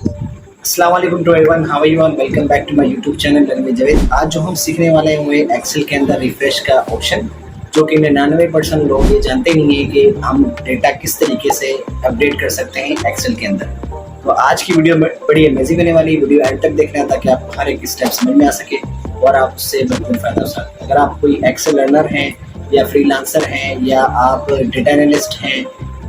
अस्सलाम वालेकुम to everyone, how are you all? Welcome back to my YouTube channel Ranvi Javed. आज जो हम सीखने वाले हैं वो है एक्सेल के अंदर रिफ्रेश का ऑप्शन, जो कि 99% लोग ये जानते नहीं है कि हम डेटा किस तरीके से अपडेट कर सकते हैं एक्सेल के अंदर। तो आज की वीडियो बड़ी अमेजिंग होने वाली, वीडियो एंड तक देखना ताकि आपको हर एक स्टेप समझ में आ सके और आप उससे भरपूर फायदा हो सके। अगर आप कोई एक्सेल लर्नर हैं या फ्रीलांसर हैं या आप डेटा एनालिस्ट हैं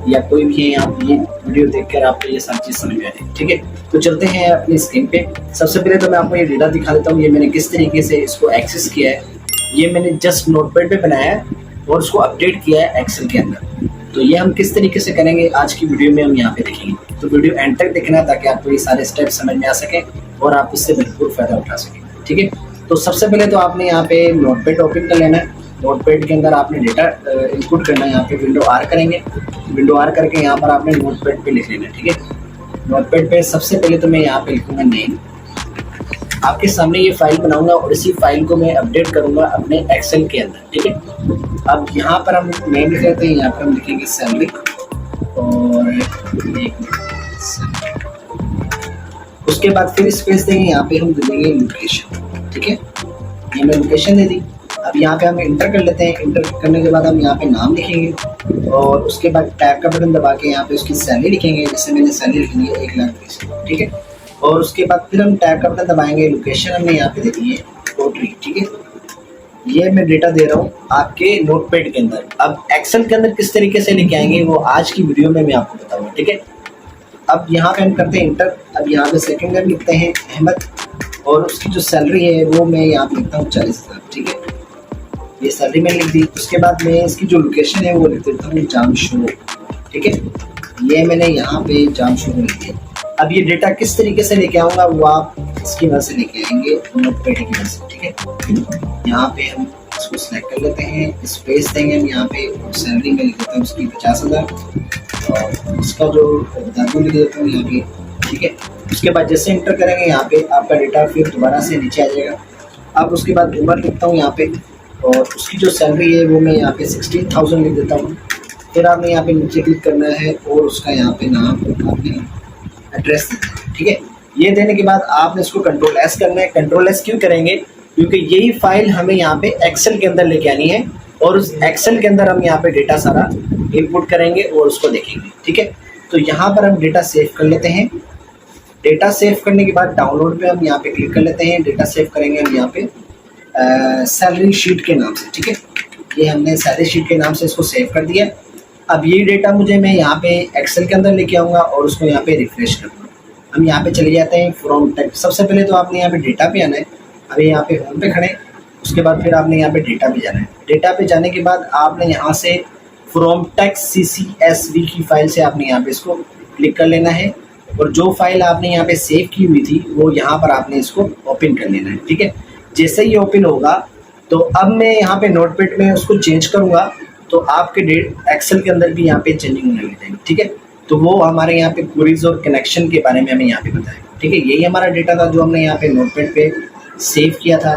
या कोई भी है, आप ये वीडियो देखकर आपको ये सारी चीज़ समझ में आ रही है। ठीक है, तो चलते हैं अपनी स्क्रीन पे। सबसे पहले तो मैं आपको ये डेटा दिखा देता हूँ, ये मैंने किस तरीके से इसको एक्सेस किया है। ये मैंने जस्ट नोटपैड पे बनाया है और उसको अपडेट किया है एक्सेल के अंदर। तो ये हम किस तरीके से करेंगे आज की वीडियो में हम यहाँ पे देखेंगे। तो वीडियो एंड तक देखना है ताकि आपको ये सारे स्टेप समझ में आ सके और आप इससे भरपूर फायदा उठा सकें। ठीक है, तो सबसे पहले तो आपने यहाँ पे नोटपैड ओपन कर लेना है। नोटपैड के अंदर आपने डेटा इनपुट करना है। यहाँ पे विंडो आर करेंगे, विंडो आर करके यहाँ पर आपने नोटपैड पे लिख लेना है। ठीक है, नोटपैड पे सबसे पहले तो मैं यहाँ पे लिखूंगा नेम। आपके सामने ये फाइल बनाऊंगा और इसी फाइल को मैं अपडेट करूंगा अपने एक्सेल के अंदर। ठीक है, अब यहाँ पर हम नेम लिख लेते हैं, यहाँ पर हम लिखेंगे सैलरी और उसके बाद फिर स्पेस देंगे, यहाँ पे हम दे देंगे लोकेशन। ठीक है, ये मैं लोकेशन दे दी। अब यहाँ पे हम इंटर कर लेते हैं। इंटर करने के बाद हम यहाँ पे नाम लिखेंगे और उसके बाद टैब का बटन दबा के यहाँ पे उसकी सैलरी लिखेंगे। जैसे मैंने सैलरी लिखी है 1,20,000। ठीक है, और उसके बाद फिर हम टैब का बटन दबाएंगे। लोकेशन हमने यहाँ पे दे दी है कोटरी। ठीक है, ये मैं डेटा दे रहा हूँ आपके नोटपैड के अंदर। अब एक्सेल के अंदर किस तरीके से लेके आएंगे वो आज की वीडियो में मैं आपको बताऊँगा। ठीक है, अब यहाँ पे हम करते हैं इंटर। अब यहाँ पे सेकेंड नेम लिखते हैं अहमद और उसकी जो सैलरी है वो मैं यहाँ पे लिखता हूँ 40,000। ठीक है, ये सैलरी मैंने लिख दी। उसके बाद मैं इसकी जो लोकेशन है वो लिख देता हूँ जामशोरो। ठीक है, ये मैंने यहाँ पे जामशोरो लिख दिया। अब ये डेटा किस तरीके से लेके आऊँगा वो आप इसकी वजह से लेके आएंगे नोटपैड की वजह से। ठीक है, यहाँ पे हम इसको सिलेक्ट कर लेते हैं, स्पेस देंगे हम यहाँ पे। सैलरी में लिख देता हूँ उसकी 50,000 और उसका जो दादू लिख देता हूँ यहाँ पे। ठीक है, उसके बाद जैसे इंटर करेंगे यहाँ पे आपका डेटा फिर दोबारा से नीचे आ जाएगा। अब उसके बाद उम्र लिखता हूँ यहाँ पे और उसकी जो सैलरी है वो मैं यहाँ पे 16,000 लिख देता हूँ। फिर आपने यहाँ पे नीचे क्लिक करना है और उसका यहाँ पे नाम आपने एड्रेस देना है। ठीक है, ये देने के बाद आपने इसको कंट्रोल एस करना है। कंट्रोल एस क्यों करेंगे? क्योंकि यही फाइल हमें यहाँ पे एक्सेल के अंदर लेके आनी है और उस एक्सेल के अंदर हम यहाँ पे डेटा सारा इनपुट करेंगे और उसको देखेंगे। ठीक है, तो यहाँ पर हम डेटा सेव कर लेते हैं। डेटा सेव करने के बाद डाउनलोड पे हम यहाँ पे क्लिक कर लेते हैं। डेटा सेव करेंगे हम यहाँ पे सैलरी शीट के नाम से। ठीक है, ये हमने सैलरी शीट के नाम से इसको सेव कर दिया। अब ये डेटा मुझे मैं यहाँ पे एक्सेल के अंदर लेके आऊँगा और उसको यहाँ पे रिफ्रेश करूँगा। हम यहाँ पे चले जाते हैं फ्रॉम टेक्स्ट। सबसे पहले तो आपने यहाँ पे डेटा पे आना है। अभी यहाँ पे होम पे खड़े, उसके बाद फिर आपने यहाँ पे डेटा पे जाना है। डेटा पे जाने के बाद आपने यहाँ से फ्रॉम टेक्स्ट CSV की फाइल से आपने यहाँ पे इसको क्लिक कर लेना है और जो फाइल आपने यहाँ पे सेव की हुई थी वो यहाँ पर आपने इसको ओपन कर लेना है। ठीक है, जैसे ही ओपन होगा तो अब मैं यहाँ पे नोटपैड में उसको चेंज करूँगा तो आपके एक्सेल के अंदर भी यहाँ पे चेंजिंग होने लग जाएगी। ठीक है, तो वो हमारे यहाँ पे क्वेरीज और कनेक्शन के बारे में हमें यहाँ पे बताएगा। ठीक है, यही हमारा डेटा था जो हमने यहाँ पे नोटपैड पे सेव किया था।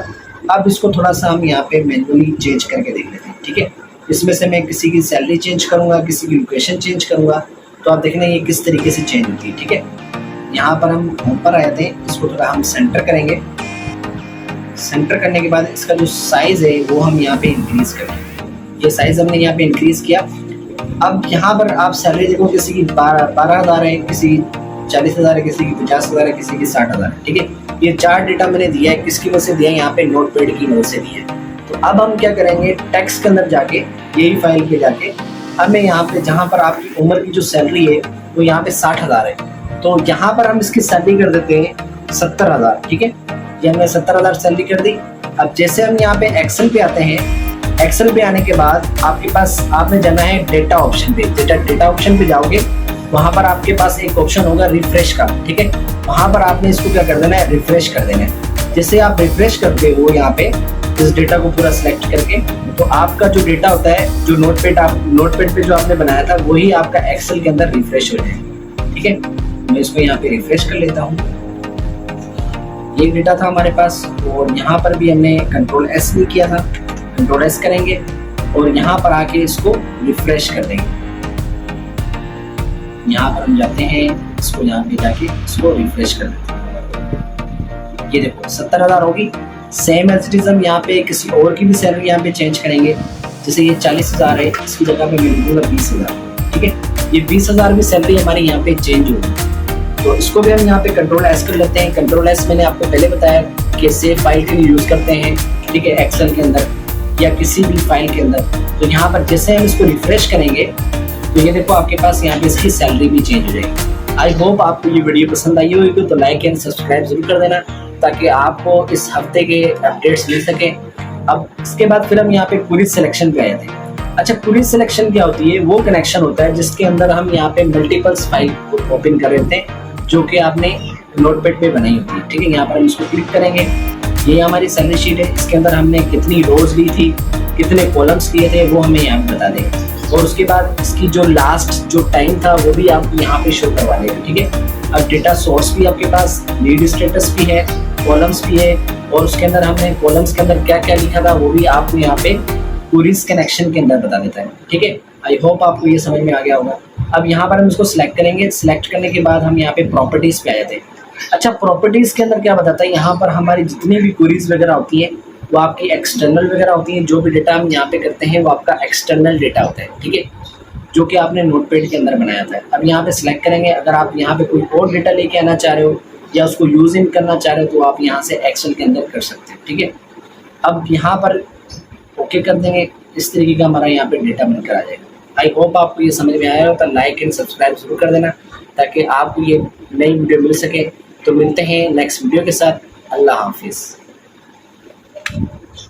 अब इसको थोड़ा सा हम यहाँ पे मैनुअली चेंज करके देख लेते हैं। ठीक है, इसमें से मैं किसी की सैलरी चेंज करूँगा, किसी की लोकेशन चेंज करूँगा, तो आप देखना ये किस तरीके से चेंज होती है। ठीक है, यहाँ पर हम होम पर आए थे, इसको थोड़ा हम सेंटर करेंगे। सेंटर करने के बाद इसका जो साइज़ है वो हम यहाँ पे इंक्रीज़ करेंगे। ये साइज़ हमने यहाँ पे इंक्रीज़ किया। अब यहाँ पर आप सैलरी देखो, किसी की 12,000 है, किसी की 40,000 है, किसी की 50,000 है, किसी की 60,000 है। ठीक है, ये 4 डेटा मैंने दिया है। किसकी वजह से दिया है? यहाँ पे नोटपैड की मदद से दिया है। तो अब हम क्या करेंगे, टेक्स्ट के अंदर जाके यही फाइल पे जाके हमें यहाँ पे जहाँ पर आपकी उम्र की जो सैलरी है वो यहाँ पे 60,000 है, तो यहाँ पर हम इसकी सैलरी कर देते हैं 70,000। ठीक है, ये हमने 70,000 सैलरी कर दी। अब जैसे हम यहाँ पे एक्सेल पे आते हैं, एक्सेल पे आने के बाद आपके पास आपने जाना है डेटा ऑप्शन पे। डेटा ऑप्शन पे जाओगे, वहाँ पर आपके पास एक ऑप्शन होगा रिफ्रेश का। ठीक है, वहाँ पर आपने इसको क्या कर देना है, रिफ्रेश कर देना है। जैसे आप रिफ्रेश करते हो यहाँ पे इस डेटा को पूरा सिलेक्ट करके, तो आपका जो डेटा होता है, जो नोटपैड पे जो आपने बनाया था वही आपका एक्सेल के अंदर रिफ्रेश हो जाएगा। ठीक है, मैं इसको यहाँ पे रिफ्रेश कर लेता हूँ। ये डेटा था हमारे पास और यहाँ पर भी हमने कंट्रोल एस नहीं किया था। कंट्रोल एस करेंगे और यहाँ पर आके इसको रिफ्रेश कर देंगे। यहाँ पर हम जाते हैं इसको यहाँ पे जाके इसको रिफ्रेश कर देते हैं। ये देखो 70,000 होगी। सेम एज इट इज हम यहाँ पे किसी और की भी सैलरी यहाँ पे चेंज करेंगे। जैसे ये 40,000 है, इसकी जगह पे मैं दूंगा 20,000। ठीक है, ये 20,000 भी सैलरी हमारी यहाँ पे चेंज होगी। तो इसको भी हम यहाँ पे कंट्रोल एस कर लेते हैं। कंट्रोल एस मैंने आपको पहले बताया कि सेव फाइल के लिए यूज करते हैं। ठीक है, एक्सेल के अंदर या किसी भी फाइल के अंदर। तो यहाँ पर जैसे हम इसको रिफ्रेश करेंगे तो ये देखो आपके पास यहाँ पे इसकी सैलरी भी चेंज हो जाएगी। आई होप आपको ये वीडियो पसंद आई होगी, तो लाइक एंड सब्सक्राइब जरूर कर देना ताकि आपको इस हफ्ते के अपडेट्स मिल सके। अब इसके बाद फिर हम यहाँ पे क्वेरी सिलेक्शन पे आए थे। अच्छा, क्वेरी सिलेक्शन क्या होती है? वो कनेक्शन होता है जिसके अंदर हम यहाँ पे मल्टीपल्स फाइल को ओपन कर रहे थे जो कि आपने नोटपैड पे बनाई होती है। ठीक है, यहाँ पर हम इसको क्लिक करेंगे। ये हमारी सैलरी शीट है, इसके अंदर हमने कितनी रोज ली थी, कितने कॉलम्स लिए थे, वो हमें यहाँ पे बता देगा। और उसके बाद इसकी जो लास्ट जो टाइम था वो भी आपको यहाँ पे शो करवा देगा। ठीक है, अब डेटा सोर्स भी आपके पास, लीड स्टेटस भी है, कॉलम्स भी है, और उसके अंदर हमने कॉलम्स के अंदर क्या क्या लिखा था वो भी आपको यहाँ पे क्वेरीज कनेक्शन के अंदर बता देता है। ठीक है, आई होप आपको ये समझ में आ गया होगा। अब यहाँ पर हम इसको सिलेक्ट करेंगे। सिलेक्ट करने के बाद हम यहाँ पे प्रॉपर्टीज पे आए थे। अच्छा, प्रॉपर्टीज के अंदर क्या बताता है? यहाँ पर हमारी जितनी भी क्वेरीज वगैरह होती है वो आपकी एक्सटर्नल वगैरह होती है। जो भी डेटा हम यहाँ पे करते हैं वो आपका एक्सटर्नल डेटा होता है। ठीक है, जो कि आपने नोटपैड के अंदर बनाया था। अब यहाँ पे सिलेक्ट करेंगे। अगर आप यहाँ पे कोई और डेटा लेके आना चाह रहे हो या उसको यूज इन करना चाह रहे हो तो आप यहाँ से एक्सेल के अंदर कर सकते हो। ठीक है, अब यहाँ पर ओके कर देंगे। इस तरीके का हमारा यहाँ पे डेटा बनकर आ जाएगा। आई होप आपको ये समझ में आया हो, तो लाइक एंड सब्सक्राइब जरूर कर देना ताकि आपको ये नई वीडियो मिल सके। तो मिलते हैं नेक्स्ट वीडियो के साथ। अल्लाह हाफिज़।